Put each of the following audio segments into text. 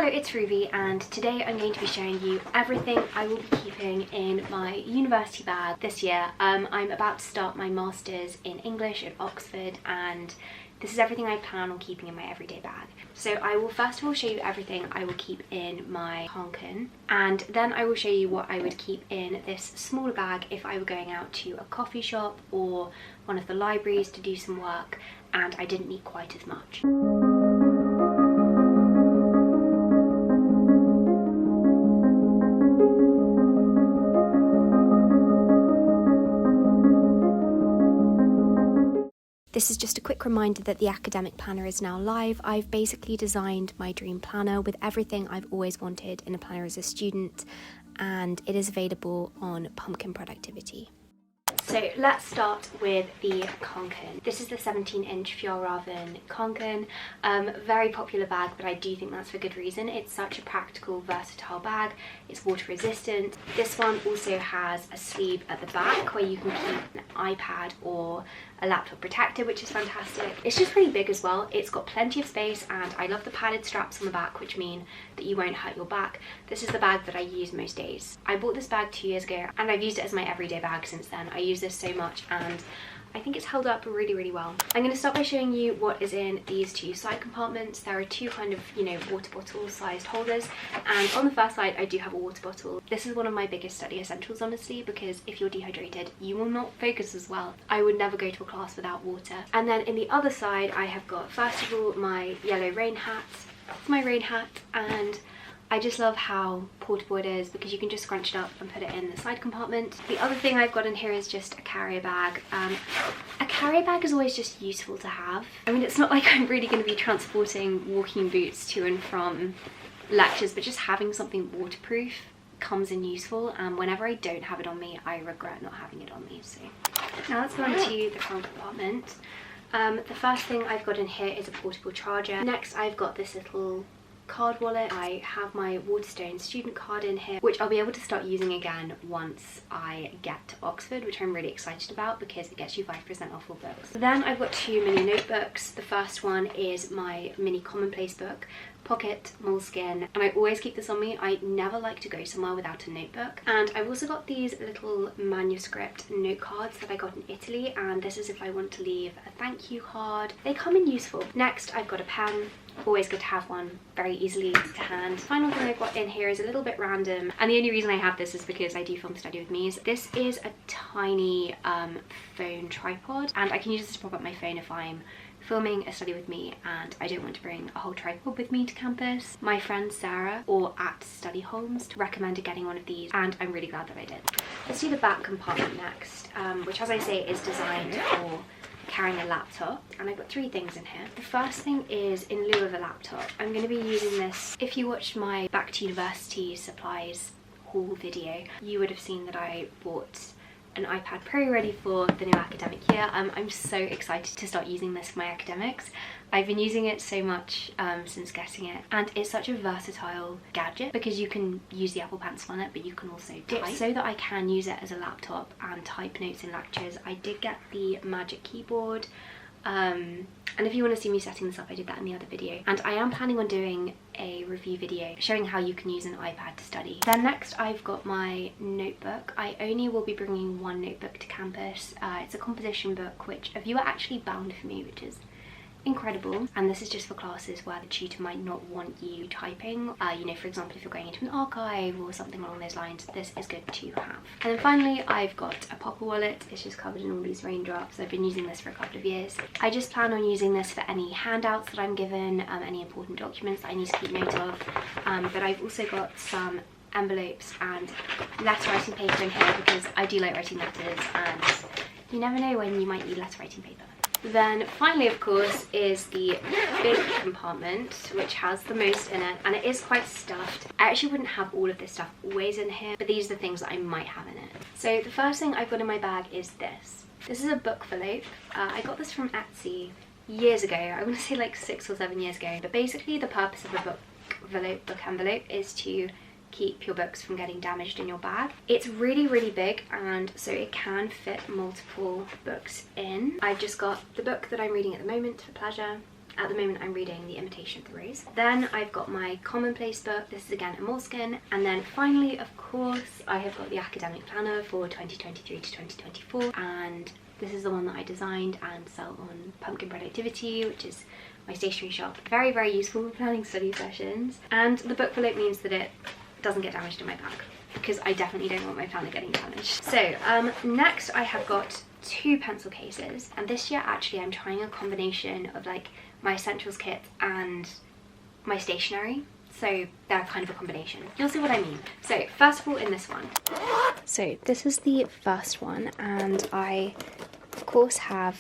Hello, it's Ruby, and today I'm going to be showing you everything I will be keeping in my university bag this year. I'm about to start my Masters in English at Oxford, and this is everything I plan on keeping in my everyday bag. So I will first of all show you everything I will keep in my Honken, and then I will show you what I would keep in this smaller bag if I were going out to a coffee shop or one of the libraries to do some work and I didn't need quite as much. This is just a quick reminder that the academic planner is now live. I've basically designed my dream planner with everything I've always wanted in a planner as a student, and it is available on Pumpkin Productivity. So let's start with the Konken. This is the 17-inch Fjällräven Konken. Very popular bag, but I do think that's for good reason. It's such a practical, versatile bag. It's water resistant. This one also has a sleeve at the back where you can keep an iPad or a laptop protector, which is fantastic. It's just really big as well. It's got plenty of space, and I love the padded straps on the back, which mean that you won't hurt your back. This is the bag that I use most days. I bought this bag 2 years ago, and I've used it as my everyday bag since then. I use this so much, and I think it's held up really, really well. I'm going to start by showing you what is in these two side compartments. There are two kind of, water bottle sized holders, and on the first side I do have a water bottle. This is one of my biggest study essentials, honestly, because if you're dehydrated, you will not focus as well. I would never go to a class without water. And then in the other side I have got, first of all, my yellow rain hat. It's my rain hat, and I just love how portable it is because you can just scrunch it up and put it in the side compartment. The other thing I've got in here is just a carrier bag. A carrier bag is always just useful to have. I mean, it's not like I'm really going to be transporting walking boots to and from lectures, but just having something waterproof comes in useful, and whenever I don't have it on me, I regret not having it on me. So now let's go on to the front compartment. The first thing I've got in here is a portable charger. Next, I've got this little card wallet. I have my Waterstone student card in here, which I'll be able to start using again once I get to Oxford, which I'm really excited about because it gets you 5% off all books. Then I've got two mini notebooks. The first one is my mini commonplace book, Pocket Moleskine, and I always keep this on me. I never like to go somewhere without a notebook. And I've also got these little manuscript note cards that I got in Italy, and this is if I want to leave a thank you card. They come in useful. Next, I've got a pen. Always good to have one, very easily to hand. Final thing I've got in here is a little bit random, and the only reason I have this is because I do film study with me's. This is a tiny phone tripod, and I can use this to prop up my phone if I'm filming a study with me and I don't want to bring a whole tripod with me to campus. My friend Sarah, or at Study Holmes, recommended getting one of these, and I'm really glad that I did. Let's do the back compartment next, which, as I say, is designed for carrying a laptop, and I've got three things in here. The first thing is, in lieu of a laptop, I'm going to be using this. If you watched my Back to University supplies haul video, you would have seen that I bought an iPad Pro ready for the new academic year. I'm so excited to start using this for my academics. I've been using it so much since getting it, and it's such a versatile gadget because you can use the Apple Pencil on it, but you can also type, so that I can use it as a laptop and type notes in lectures. I did get the Magic Keyboard, and if you want to see me setting this up, I did that in the other video, and I am planning on doing a review video showing how you can use an iPad to study. Then next I've got my notebook. I only will be bringing one notebook to campus. It's a composition book, which a viewer actually bound for me, which is incredible, and this is just for classes where the tutor might not want you typing. For example, if you're going into an archive or something along those lines, this is good to have. And then finally, I've got a popper wallet. It's just covered in all these raindrops. I've been using this for a couple of years. I just plan on using this for any handouts that I'm given, any important documents that I need to keep note of, but I've also got some envelopes and letter writing paper in here because I do like writing letters, and you never know when you might need letter writing paper. Then finally, of course, is the big compartment, which has the most in it, and it is quite stuffed. I actually wouldn't have all of this stuff always in here, but these are the things that I might have in it. So the first thing I've got in my bag is this. This is a book envelope. I got this from Etsy years ago. I want to say like 6 or 7 years ago. But basically the purpose of a book envelope is to keep your books from getting damaged in your bag. It's really, really big, and so it can fit multiple books in. I've just got the book that I'm reading at the moment for pleasure, At the moment I'm reading The Imitation of the Rose. Then I've got my commonplace book. This is again a Moleskine. And then finally, of course, I have got the academic planner for 2023 to 2024, and this is the one that I designed and sell on Pumpkin Productivity, which is my stationery shop. Very, very useful for planning study sessions. And the book envelope means that it doesn't get damaged in my bag, because I definitely don't want my planner getting damaged. So next I have got 2 pencil cases, and this year actually I'm trying a combination of like my essentials kit and my stationery. So they're kind of a combination. You'll see what I mean. So first of all, in this one. So this is the first one, and I of course have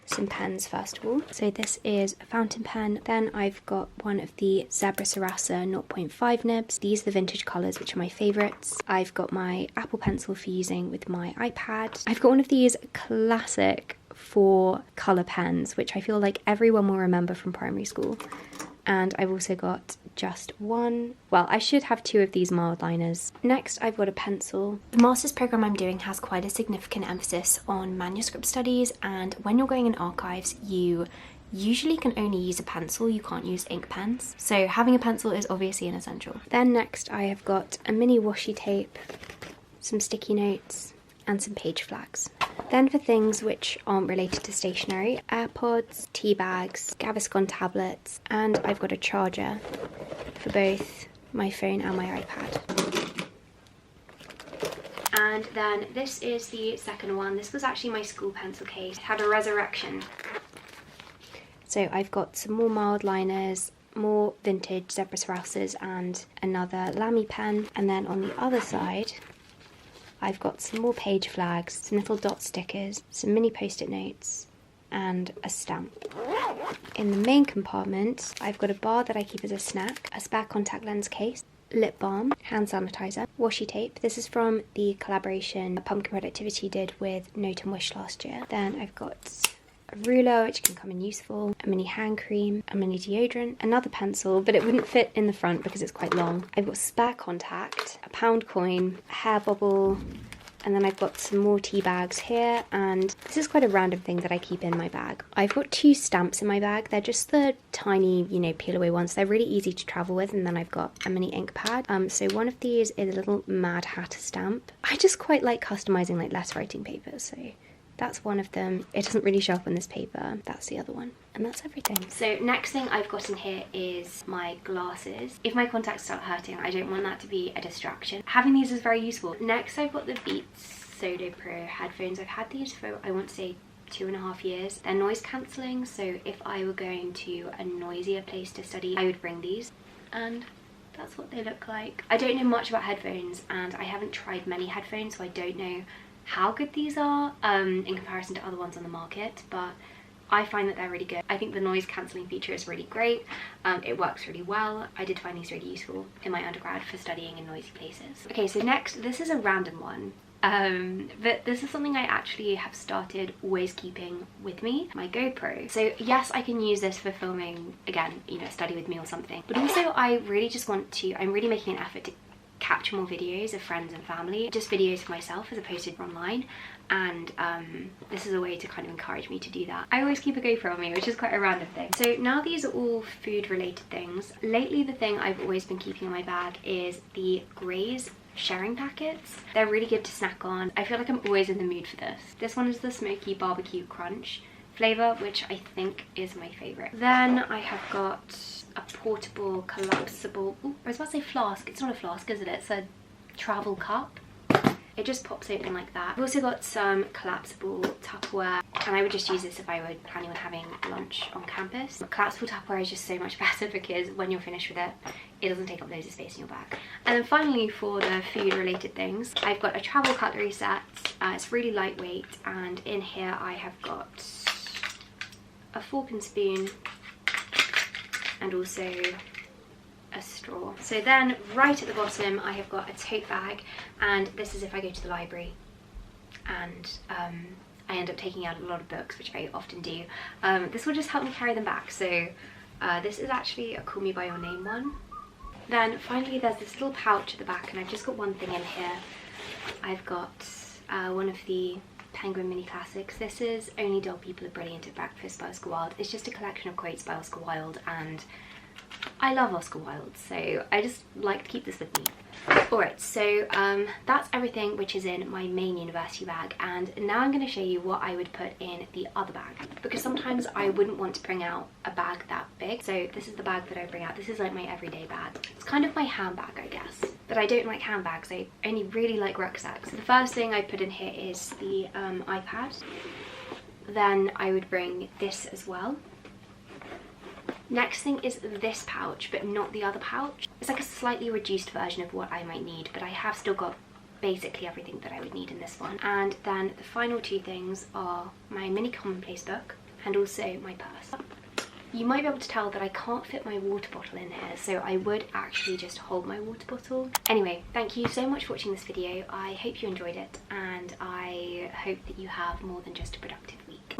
some pens first of all. So this is a fountain pen. Then I've got one of the Zebra Sarasa 0.5 nibs. These are the vintage colours, which are my favourites. I've got my Apple Pencil for using with my iPad. I've got one of these classic 4 colour pens, which I feel like everyone will remember from primary school. And I've also got just one, well, I should have 2 of these mild liners. Next, I've got a pencil. The master's programme I'm doing has quite a significant emphasis on manuscript studies, and when you're going in archives, you usually can only use a pencil, you can't use ink pens. So having a pencil is obviously an essential. Then next, I have got a mini washi tape, some sticky notes, and some page flags. Then for things which aren't related to stationery, AirPods, tea bags, Gaviscon tablets, and I've got a charger for both my phone and my iPad. And then this is the second one. This was actually my school pencil case. It had a resurrection. So I've got some more mild liners, more vintage Zebra Sarasas, and another Lamy pen. And then on the other side, I've got some more page flags, some little dot stickers, some mini post-it notes, and a stamp. In the main compartment, I've got a bar that I keep as a snack, a spare contact lens case, lip balm, hand sanitizer, washi tape. This is from the collaboration Pumpkin Productivity did with Note and Wish last year. Then I've got a ruler, which can come in useful, a mini hand cream, a mini deodorant, another pencil, but it wouldn't fit in the front because it's quite long. I've got spare contact, a pound coin, a hair bubble, and then I've got some more tea bags here, and this is quite a random thing that I keep in my bag. I've got 2 stamps in my bag. They're just the tiny, peel away ones. They're really easy to travel with, and then I've got a mini ink pad. So one of these is a little Mad Hatter stamp. I just quite like customizing like letter writing papers, so that's one of them. It doesn't really show up on this paper. That's the other one. And that's everything. So next thing I've got in here is my glasses. If my contacts start hurting, I don't want that to be a distraction. Having these is very useful. Next I've got the Beats Solo Pro headphones. I've had these for, I want to say, 2.5 years. They're noise cancelling, so if I were going to a noisier place to study, I would bring these. And that's what they look like. I don't know much about headphones, and I haven't tried many headphones, so I don't know how good these are in comparison to other ones on the market, but I find that they're really good. I think the noise cancelling feature is really great. It works really well. I did find these really useful in my undergrad for studying in noisy places. Okay, so next, this is a random one. But this is something I actually have started always keeping with me, my GoPro. So yes, I can use this for filming, again, study with me or something, but also I really just want to, I'm really making an effort to capture more videos of friends and family, just videos for myself as opposed to online, and this is a way to kind of encourage me to do that. I always keep a GoPro on me, which is quite a random thing. So now these are all food related things. Lately the thing I've always been keeping in my bag is the Graze sharing packets. They're really good to snack on. I feel like I'm always in the mood for this. This one is the Smoky Barbecue Crunch flavour, which I think is my favourite. Then I have got a portable collapsible, I was about to say flask, it's not a flask, is it? It's a travel cup. It just pops open like that. I've also got some collapsible Tupperware, and I would just use this if I were planning on having lunch on campus. Collapsible Tupperware is just so much better because when you're finished with it, it doesn't take up loads of space in your bag. And then finally, for the food related things, I've got a travel cutlery set. It's really lightweight, and in here I have got a fork and spoon and also a straw. So then right at the bottom I have got a tote bag, and this is if I go to the library and I end up taking out a lot of books, which I often do. This will just help me carry them back. So this is actually a Call Me By Your Name one. Then finally there's this little pouch at the back, and I've just got one thing in here. I've got one of the Penguin Mini Classics. This is Only Dull People Are Brilliant at Breakfast by Oscar Wilde. It's just a collection of quotes by Oscar Wilde, and I love Oscar Wilde, so I just like to keep this with me. Alright, so that's everything which is in my main university bag, and now I'm going to show you what I would put in the other bag, because sometimes I wouldn't want to bring out a bag that big. So this is the bag that I bring out. This is like my everyday bag. It's kind of my handbag, I guess, but I don't like handbags. I only really like rucksacks. So the first thing I put in here is the iPad. Then I would bring this as well. Next thing is this pouch, but not the other pouch. It's like a slightly reduced version of what I might need, but I have still got basically everything that I would need in this one. And then the final two things are my mini commonplace book and also my purse. You might be able to tell that I can't fit my water bottle in here, so I would actually just hold my water bottle. Anyway, thank you so much for watching this video. I hope you enjoyed it, and I hope that you have more than just a productive week.